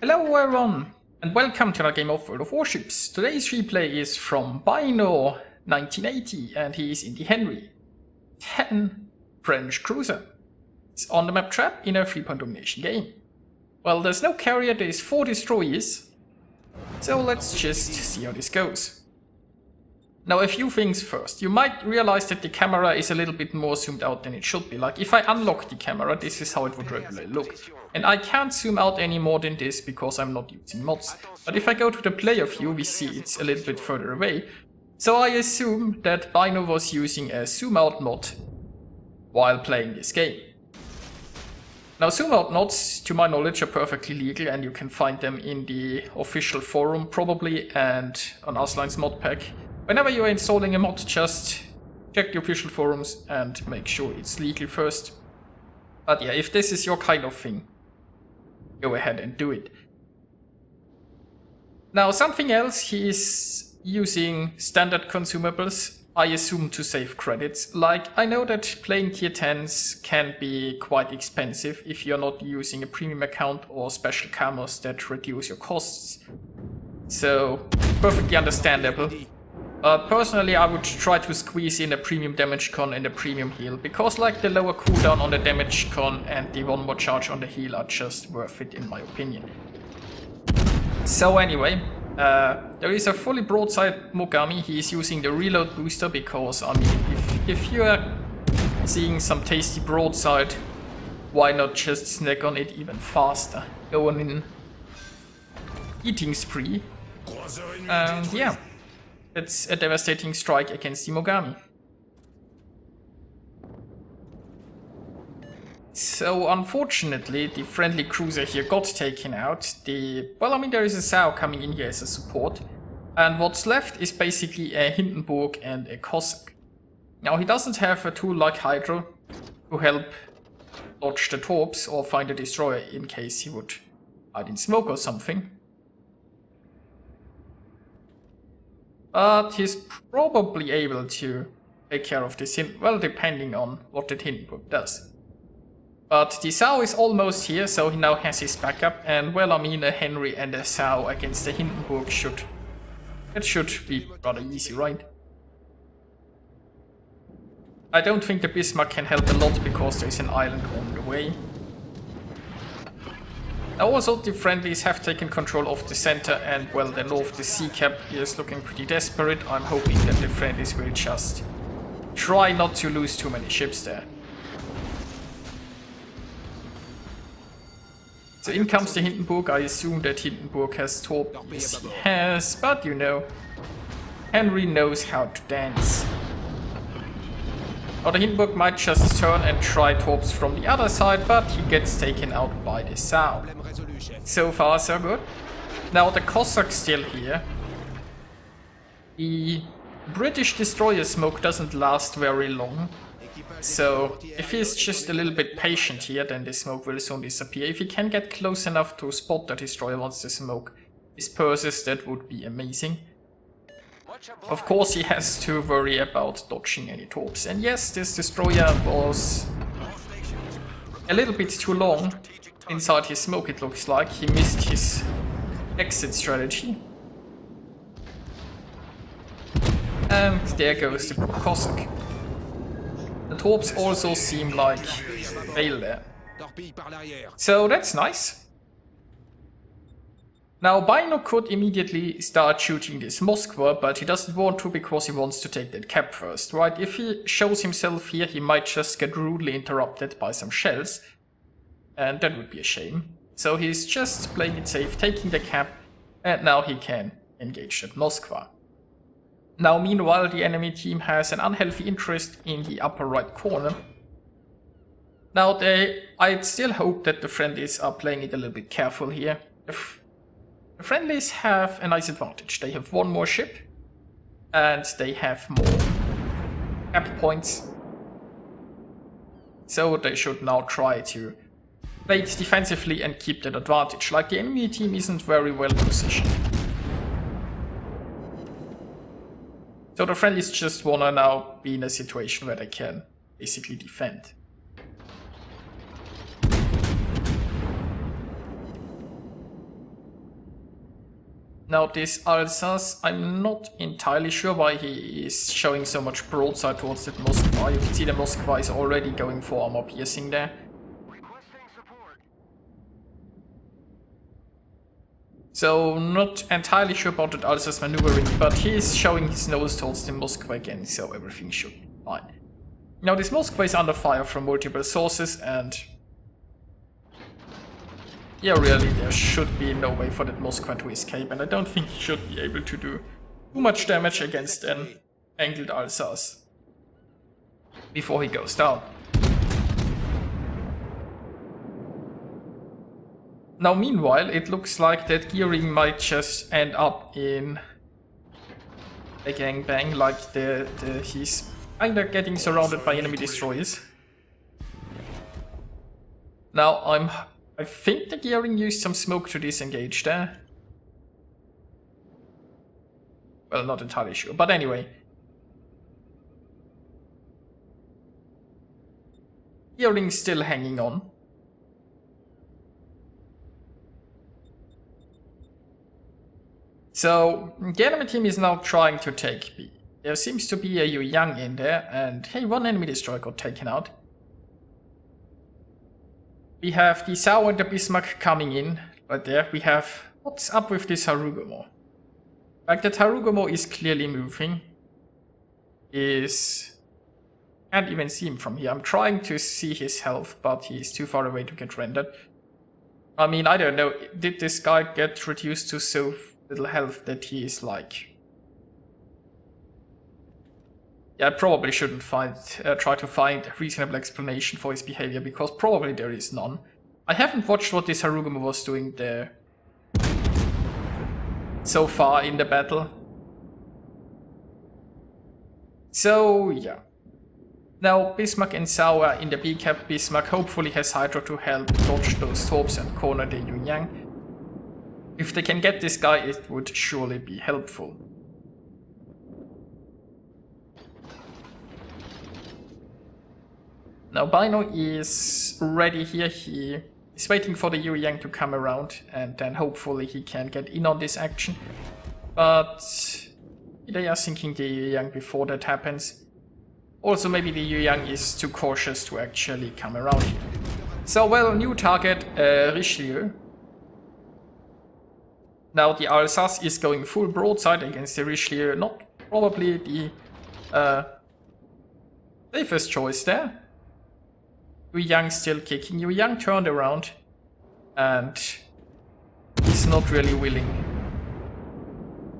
Hello everyone, and welcome to another game of World of Warships. Today's replay is from Bino 1980, and he is in the Henri IV French cruiser. It's on the map Trap in a 3-point domination game. Well, there's no carrier, there's 4 destroyers, so let's just see how this goes. Now, a few things first. You might realize that the camera is a little bit more zoomed out than it should be. Like, if I unlock the camera, this is how it would regularly look. And I can't zoom out any more than this because I'm not using mods. But if I go to the player view, we see it's a little bit further away. So I assume that Bino was using a zoom out mod while playing this game. Now, zoom out mods, to my knowledge, are perfectly legal, and you can find them in the official forum probably, and on Asline's mod pack. Whenever you're installing a mod, just check the official forums and make sure it's legal first. But yeah, if this is your kind of thing, go ahead and do it. Now, something else, he is using standard consumables, I assume to save credits. Like, I know that playing tier 10s can be quite expensive if you're not using a premium account or special camos that reduce your costs. So, perfectly understandable. Personally, I would try to squeeze in a premium damage con and a premium heal, because like the lower cooldown on the damage con and the 1 more charge on the heal are just worth it in my opinion. So anyway, there is a fully broadside Mogami. He is using the reload booster because, I mean, if you are seeing some tasty broadside, why not just snack on it even faster? Go on in eating spree. And yeah. It's a devastating strike against the Mogami. So unfortunately, the friendly cruiser here got taken out. Well, I mean, there is a Sao coming in here as a support. And what's left is basically a Hindenburg and a Cossack. Now, he doesn't have a tool like Hydro to help dodge the torps or find a destroyer in case he would hide in smoke or something. But he's probably able to take care of this, well, depending on what the Hindenburg does. But the Sao is almost here, so he now has his backup, and well, I mean, a Henri and a Sao against the Hindenburg should be rather easy, right? I don't think the Bismarck can help a lot because there's an island on the way. Also, the friendlies have taken control of the center, and well, the north, the sea cap is looking pretty desperate. I'm hoping that the friendlies will just try not to lose too many ships there. So in comes the Hindenburg. I assume that Hindenburg has torpedoes. He has, but you know, Henri knows how to dance. Now the Hindenburg might just turn and try torps from the other side, but he gets taken out by the Sao. So far, so good. Now the Cossack's still here. The British destroyer smoke doesn't last very long. So if he's just a little bit patient here, then the smoke will soon disappear. If he can get close enough to spot the destroyer once the smoke disperses, that would be amazing. Of course, he has to worry about dodging any torps. And yes, this destroyer was a little bit too long inside his smoke, it looks like. He missed his exit strategy. And there goes the Cossack. The torps also seem like fail there. So that's nice. Now, Bino could immediately start shooting this Moskva, but he doesn't want to because he wants to take that cap first, right? If he shows himself here, he might just get rudely interrupted by some shells, and that would be a shame. So he's just playing it safe, taking the cap, and now he can engage that Moskva. Now, meanwhile, the enemy team has an unhealthy interest in the upper right corner. Now, I'd still hope that the friendlies are playing it a little bit careful here. The friendlies have a nice advantage. They have 1 more ship, and they have more cap points. So they should now try to play it defensively and keep that advantage. Like, the enemy team isn't very well positioned. So the friendlies just wanna now be in a situation where they can basically defend. Now this Alsace, I'm not entirely sure why he is showing so much broadside towards that Moskva. You can see the Moskva is already going for armor piercing there. So not entirely sure about that Alsace maneuvering, but he is showing his nose towards the Moskva again, so everything should be fine. Now this Moskva is under fire from multiple sources, and yeah, really there should be no way for that Moskva to escape, and I don't think he should be able to do too much damage against an angled Alsace before he goes down. Now meanwhile, it looks like that Gearing might just end up in a gangbang, like he's kinda getting surrounded by enemy destroyers. Now I think the Gearing used some smoke to disengage there. Well, not entirely sure, but anyway. Gearing's still hanging on. So, the enemy team is now trying to take B. There seems to be a Yu Yang in there, and hey, one enemy destroyer got taken out. We have the Sao and the Bismarck coming in, right there. We have, what's up with this Harugumo? Like, that Harugumo is clearly moving. Can't even see him from here. I'm trying to see his health, but he's too far away to get rendered. I mean, I don't know, did this guy get reduced to so little health that he is like... Yeah, I probably shouldn't try to find a reasonable explanation for his behavior, because probably there is none. I haven't watched what this Harugumo was doing there so far in the battle. So, yeah. Now, Bismarck and Sao are in the B cap. Bismarck hopefully has Hydra to help dodge those torps and corner the Yu Yang. If they can get this guy, it would surely be helpful. Now Bino is ready here. He is waiting for the Yu Yang to come around, and then hopefully he can get in on this action. But they are sinking the Yu Yang before that happens. Also, maybe the Yu Yang is too cautious to actually come around here. So, well, new target, Richelieu. Now the Alsace is going full broadside against the Richelieu. Not probably the safest choice there. Yu Yang still kicking. Yu Yang turned around and he's not really willing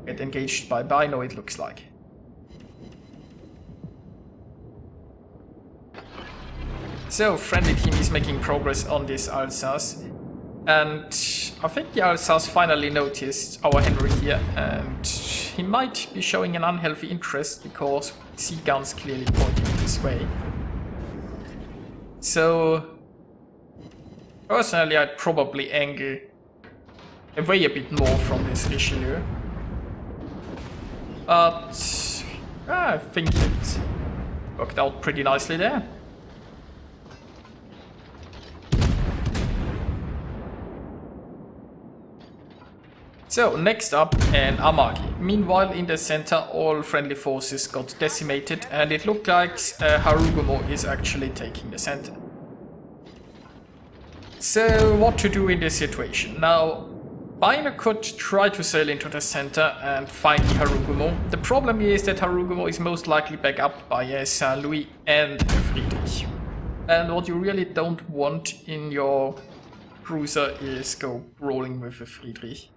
to get engaged by Bino, it looks like. So, friendly team is making progress on this Alsace. And I think the Alsace finally noticed our Henri here, and he might be showing an unhealthy interest because we see guns clearly pointing this way. So, personally, I'd probably angle away a bit more from this Richelieu. But I think it worked out pretty nicely there. So, next up, an Amagi. Meanwhile, in the center, all friendly forces got decimated, and it looked like Harugumo is actually taking the center. So, what to do in this situation? Now, Bino could try to sail into the center and find the Harugumo. The problem is that Harugumo is most likely backed up by a Saint-Louis and a Friedrich. And what you really don't want in your cruiser is go rolling with a Friedrich.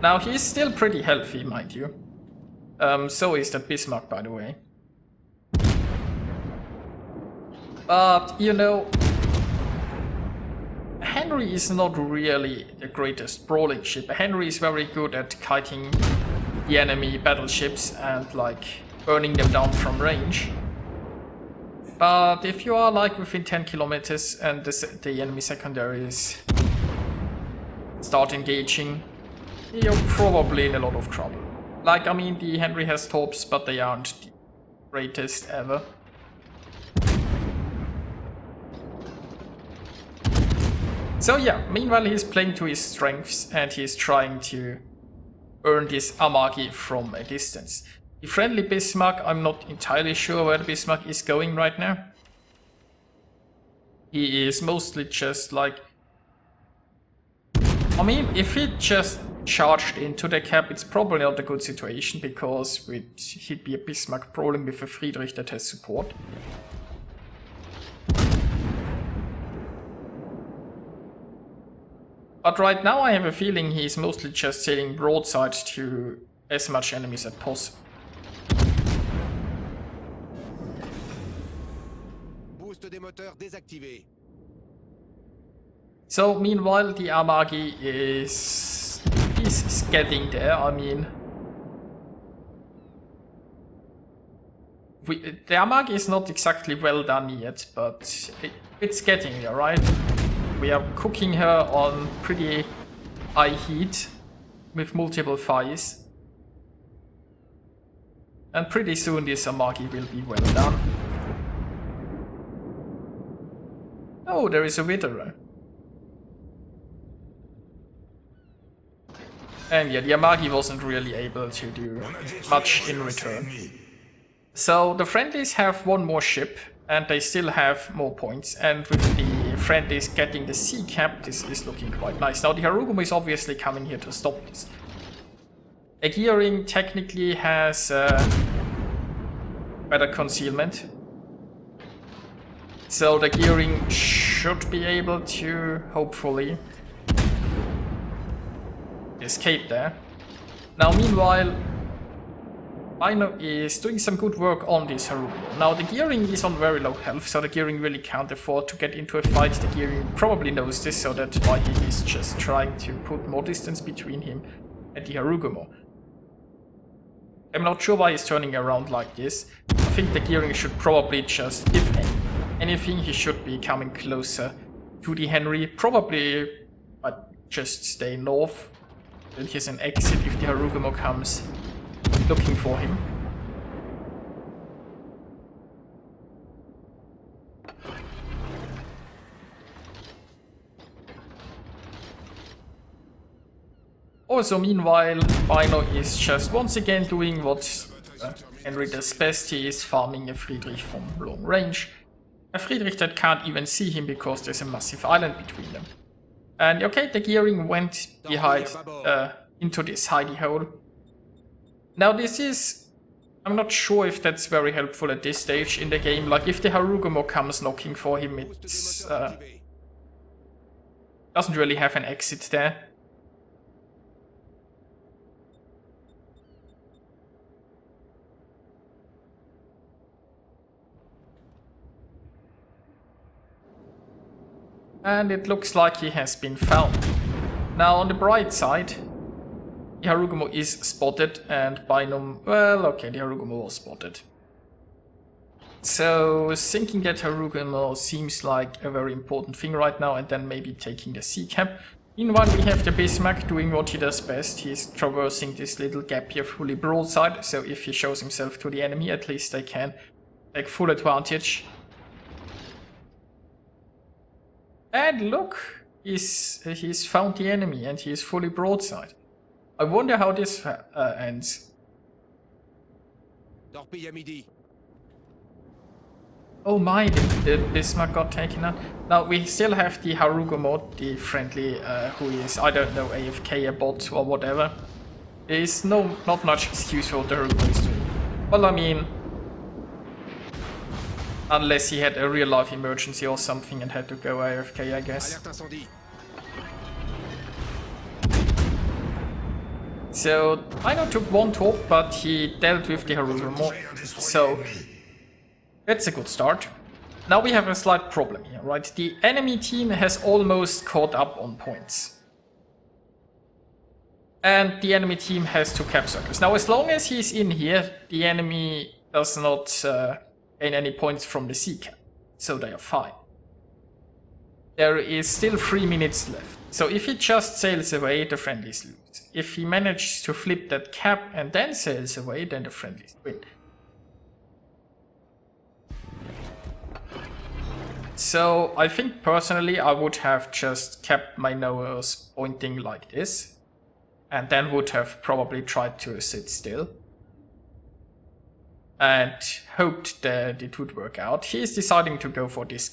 Now, he is still pretty healthy, mind you. So is that Bismarck, by the way. But, you know, Henry is not really the greatest brawling ship. Henry is very good at kiting the enemy battleships and, like, burning them down from range. But if you are, like, within 10 kilometers and the enemy secondaries start engaging, you're probably in a lot of trouble. Like, I mean, the Henry has torps, but they aren't the greatest ever. So yeah, meanwhile he's playing to his strengths and he's trying to earn this Amagi from a distance. The friendly Bismarck, I'm not entirely sure where the Bismarck is going right now. He is mostly just like... I mean, if he just charged into the cap, it's probably not a good situation, because he'd be a Bismarck brawling with a Friedrich that has support. But right now I have a feeling he's mostly just sailing broadside to as much enemies as possible. Boost des moteurs désactivé. So meanwhile the Amagi is getting there. I mean, the Amagi is not exactly well done yet, but it's getting there, right? We are cooking her on pretty high heat with multiple fires. And pretty soon this Amagi will be well done. Oh, there is a Witherer. And yeah, the Amagi wasn't really able to do much in return. So the friendlies have one more ship and they still have more points, and with the friendlies getting the sea cap, this is looking quite nice. Now the Harugumo is obviously coming here to stop this. A Gearing technically has better concealment, so the Gearing should be able to hopefully escape there. Now meanwhile Bino is doing some good work on this Harugumo. Now the Gearing is on very low health, so the Gearing really can't afford to get into a fight. The Gearing probably knows this, so that's why he is just trying to put more distance between him and the Harugumo. I'm not sure why he's turning around like this. I think the Gearing should probably just, if anything, he should be coming closer to the Henry. Probably just stay north. Then here's an exit if the Harugumo comes looking for him. Also meanwhile, Bino is just once again doing what Henry does best. He is farming a Friedrich from long range. A Friedrich that can't even see him because there's a massive island between them. And okay, the Gearing went behind into this hidey hole. Now this is... I'm not sure if that's very helpful at this stage in the game. Like if the Harugumo comes knocking for him, it doesn't really have an exit there. And it looks like he has been found. Now on the bright side, the Harugumo is spotted and Bino... Well, okay, the Harugumo was spotted. So sinking that Harugumo seems like a very important thing right now, and then maybe taking the sea cap. Meanwhile we have the Bismarck doing what he does best. He's traversing this little gap here fully broadside, so if he shows himself to the enemy, at least they can take full advantage. And look, he's found the enemy and he is fully broadside. I wonder how this ends. Oh my, the Bismarck got taken out. Now we still have the Harugumo, the friendly, who is, I don't know, AFK, a bot or whatever. There is not much excuse for what the Harugumo is doing. Well, I mean, unless he had a real life emergency or something and had to go AFK, I guess. So, Bino took one top, but he dealt with the Harugumo, so that's a good start. Now we have a slight problem here, right? The enemy team has almost caught up on points. And the enemy team has 2 cap circles. Now as long as he's in here, the enemy does not gain any points from the sea cap, so they are fine. There is still 3 minutes left, so if he just sails away, the friendlies lose. If he manages to flip that cap and then sails away, then the friendlies win. So I think personally I would have just kept my nose pointing like this, and then would have probably tried to sit still and hoped that it would work out. He is deciding to go for this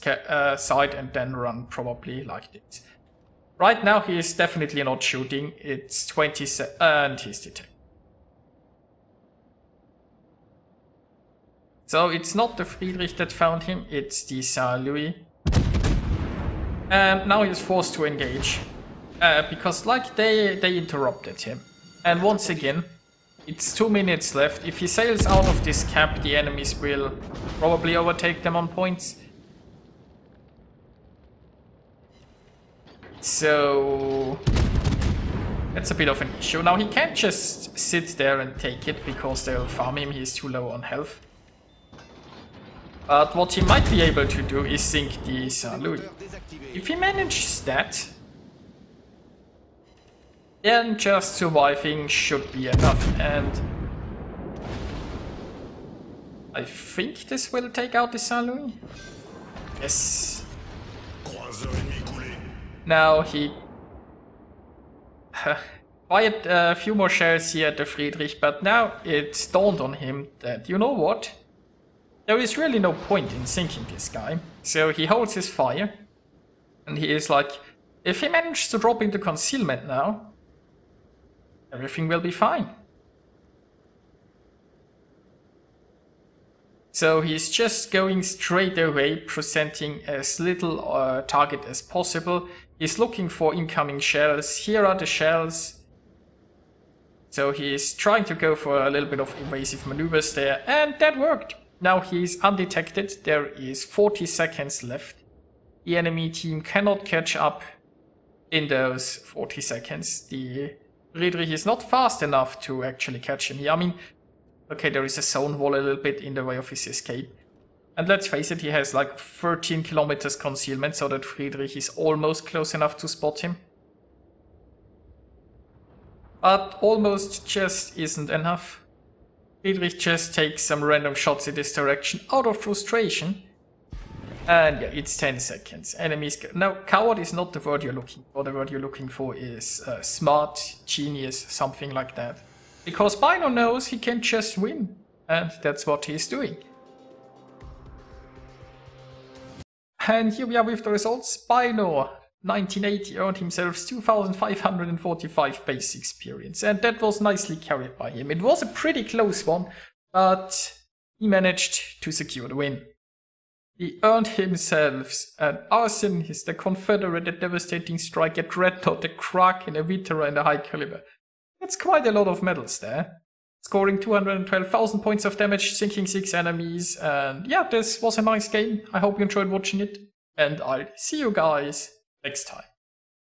side and then run probably like this. Right now he is definitely not shooting. It's 20 seconds and he's detected. So it's not the Friedrich that found him, it's the Saint-Louis. And now he's forced to engage. Because like they interrupted him. And once again, it's 2 minutes left. If he sails out of this cap, the enemies will probably overtake them on points. So that's a bit of an issue. Now he can't just sit there and take it because they'll farm him, he's too low on health. But what he might be able to do is sink the Saint-Louis. If he manages that, then just surviving should be enough, and I think this will take out the Saint-Louis. Yes. Now he fired a few more shells here at the Friedrich, but now it's dawned on him that, you know what? There is really no point in sinking this guy. So he holds his fire, and he is like, if he manages to drop into concealment now, everything will be fine. So he's just going straight away, presenting as little target as possible. He's looking for incoming shells. Here are the shells. So he's trying to go for a little bit of evasive maneuvers there, and that worked. Now he's undetected. There is 40 seconds left. The enemy team cannot catch up in those 40 seconds. The Friedrich is not fast enough to actually catch him here. I mean, okay, there is a zone wall a little bit in the way of his escape. And let's face it, he has like 13 kilometers concealment, so that Friedrich is almost close enough to spot him. But almost just isn't enough. Friedrich just takes some random shots in this direction out of frustration. And yeah, it's 10 seconds. Enemies go. Now, coward is not the word you're looking for. The word you're looking for is smart, genius, something like that. Because Bino knows he can just win. And that's what he's doing. And here we are with the results. Bino, 1980, earned himself 2,545 base experience. And that was nicely carried by him. It was a pretty close one, but he managed to secure the win. He earned himself an arson, the Confederate, a devastating strike, a dreadnought, a Kraken, a Vitera, and a high caliber. That's quite a lot of medals there. Scoring 212,000 points of damage, sinking 6 enemies, and yeah, this was a nice game. I hope you enjoyed watching it, and I'll see you guys next time.